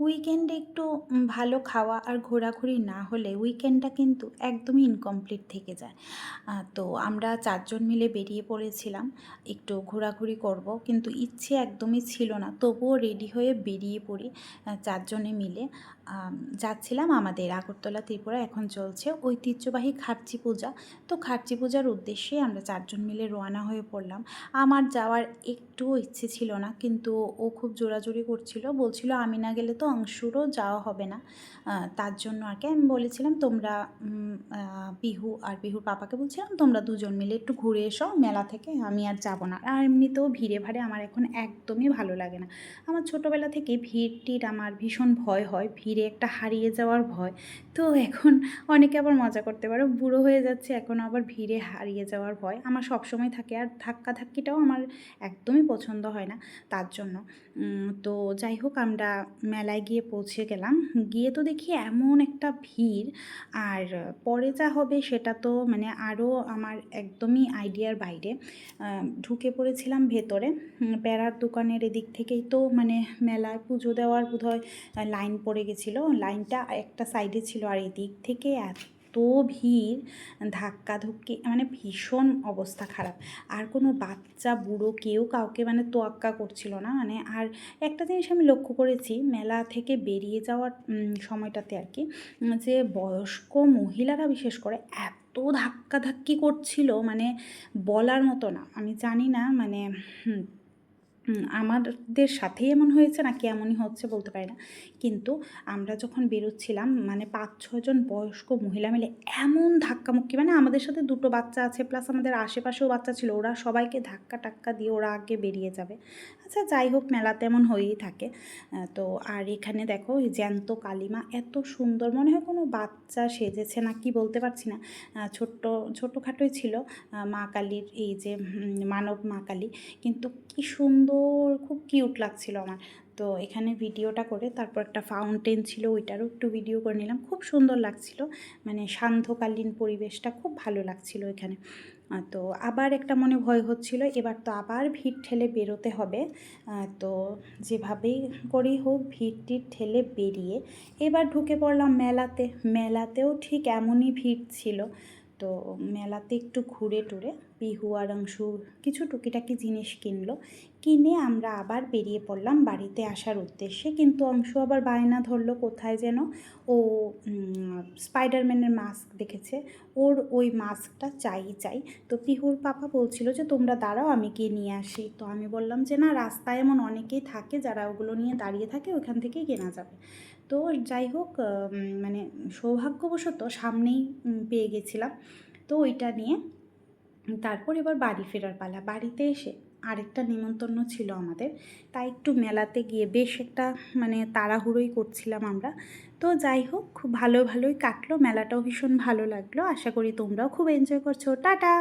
উইকেন্ডে একটু ভালো খাওয়া আর ঘোরাঘুরি না হলে উইকেন্ডটা কিন্তু একদমই ইনকমপ্লিট থেকে যায়। তো আমরা ৪ জন মিলে বেরিয়ে পড়েছিলাম একটু ঘোরাঘুরি করব। কিন্তু ইচ্ছে একদমই ছিল না। তবুও রেডি হয়ে বেরিয়ে পড়ি ৪ জনে মিলে। যাচ্ছিলাম আমাদের আগরতলা ত্রিপুরা এখন চলছে ঐতিহ্যবাহী খার্চি পূজা। তো খার্চি পূজার উদ্দেশ্যে আমরা ৪ জন মিলে রওনা হয়ে পড়লাম। আমার যাওয়ার একটুও ইচ্ছে ছিল না, কিন্তু ও খুব জোরাজুরি করছিল, বলছিল আমি না গেলে তো অংশুরও যাওয়া হবে না। তার জন্য আর কি আমি বলেছিলাম তোমরা পিহু আর পিহুর পাপাকে বলছিলাম তোমরা দুজন মিলে একটু ঘুরে এসো মেলা থেকে, আমি আর যাব না। আর এমনিতেও ভিড়ে ভাড়ে আমার এখন একদমই ভালো লাগে না। আমার ছোটোবেলা থেকে ভিড় টিড় আমার ভীষণ ভয় হয়, ভিড়ে একটা হারিয়ে যাওয়ার ভয়। তো এখন অনেকে আবার মজা করতে পারো, বুড়ো হয়ে যাচ্ছে এখন আবার ভিড়ে হারিয়ে যাওয়ার ভয় আমার সবসময় থাকে। আর ধাক্কাধাক্কিটাও আমার একদমই পছন্দ হয় না। তার জন্য তো যাই হোক আমরা মেলায় গিয়ে পৌঁছে গেলাম। গিয়ে তো দেখি এমন একটা ভিড়, আর পরে যা হবে সেটা তো মানে আরও আমার একদমই আইডিয়ার বাইরে। ঢুকে পড়েছিলাম ভেতরে। প্যারার দোকানের এদিক থেকেই তো মানে মেলায় পুজো দেওয়ার বোধহয় লাইন পড়ে গেছিলো। লাইনটা একটা সাইডে ছিল, আর এদিক থেকে এত ভিড়, ধাক্কাধুক্কি, মানে ভীষণ অবস্থা খারাপ। আর কোনো বাচ্চা বুড়ো কেউ কাউকে মানে তোয়াক্কা করছিল না। মানে আর একটা জিনিস আমি লক্ষ্য করেছি মেলা থেকে বেরিয়ে যাওয়ার সময়টাতে আর কি, যে বয়স্ক মহিলারা বিশেষ করে এত ধাক্কাধাক্কি করছিল মানে বলার মতো না। আমি জানি না মানে আমাদের সাথেই এমন হয়েছে নাকি এমনই হচ্ছে বলতে পারি না। কিন্তু আমরা যখন বেরোচ্ছিলাম মানে ৫-৬ জন বয়স্ক মহিলা মিলে এমন ধাক্কামুক্কি, মানে আমাদের সাথে ২ টো বাচ্চা আছে প্লাস আমাদের আশেপাশেও বাচ্চা ছিল, ওরা সবাইকে ধাক্কা টাক্কা দিয়ে ওরা আগে বেরিয়ে যাবে। আচ্ছা যাই হোক, মেলাতে এমন হয়েই থাকে। তো আর এখানে দেখো এই জ্যান্ত কালিমা এত সুন্দর, মনে হয় কোনো বাচ্চা সেজেছে না কি বলতে পারছি না। ছোটোখাটোই ছিল মা কালীর এই যে মানব মা কালী, কিন্তু কি সুন্দর, খুব কিউট লাগছিল আমার। তো এখানে ভিডিওটা করে তারপর একটা ফাউন্টেন ছিল ওইটারও একটু ভিডিও করে নিলাম, খুব সুন্দর লাগছিল। মানে সান্ধ্যকালীন পরিবেশটা খুব ভালো লাগছিল এখানে। তো আবার একটা মনে ভয় হচ্ছিল, এবার তো আবার ভিড় ঠেলে বেরোতে হবে। তো যেভাবেই করেই হোক ভিড় টিড় ঠেলে বেরিয়ে এবার ঢুকে পড়লাম মেলাতে। মেলাতেও ঠিক এমনই ভিড় ছিল। তো মেলাতে একটু ঘুরে টুরে পিহু আর অংশু কিছু টুকিটাকি জিনিস কিনলো, কিনে আমরা আবার বেরিয়ে পড়লাম বাড়িতে আসার উদ্দেশ্যে। কিন্তু অংশু আবার বায়না ধরলো কোথায় যেন ও স্পাইডারম্যানের মাস্ক দেখেছে, ওর ওই মাস্কটা চাই। তো পিহুর পাপা বলছিল যে তোমরা দাঁড়াও আমি গিয়ে নিয়ে আসি। তো আমি বললাম যে না, রাস্তায় এমন অনেকেই থাকে যারা ওগুলো নিয়ে দাঁড়িয়ে থাকে, ওখান থেকেই কেনা যাবে। তো যাই হোক মানে সৌভাগ্যবশত সামনেই পেয়ে গেছিলাম। তো ওইটা নিয়ে তারপর এবার বাড়ি ফেরার পালা। বাড়িতে এসে আরেকটা নিমন্ত্রণ ছিল আমাদের, তাই একটু মেলাতে গিয়ে বেশ একটা মানে তাড়াহুড়োই করছিলাম আমরা। তো যাই হোক খুব ভালোই কাটলো, মেলাটাও ভীষণ ভালো লাগলো। আশা করি তোমরাও খুব এনজয় করছো। টাটা।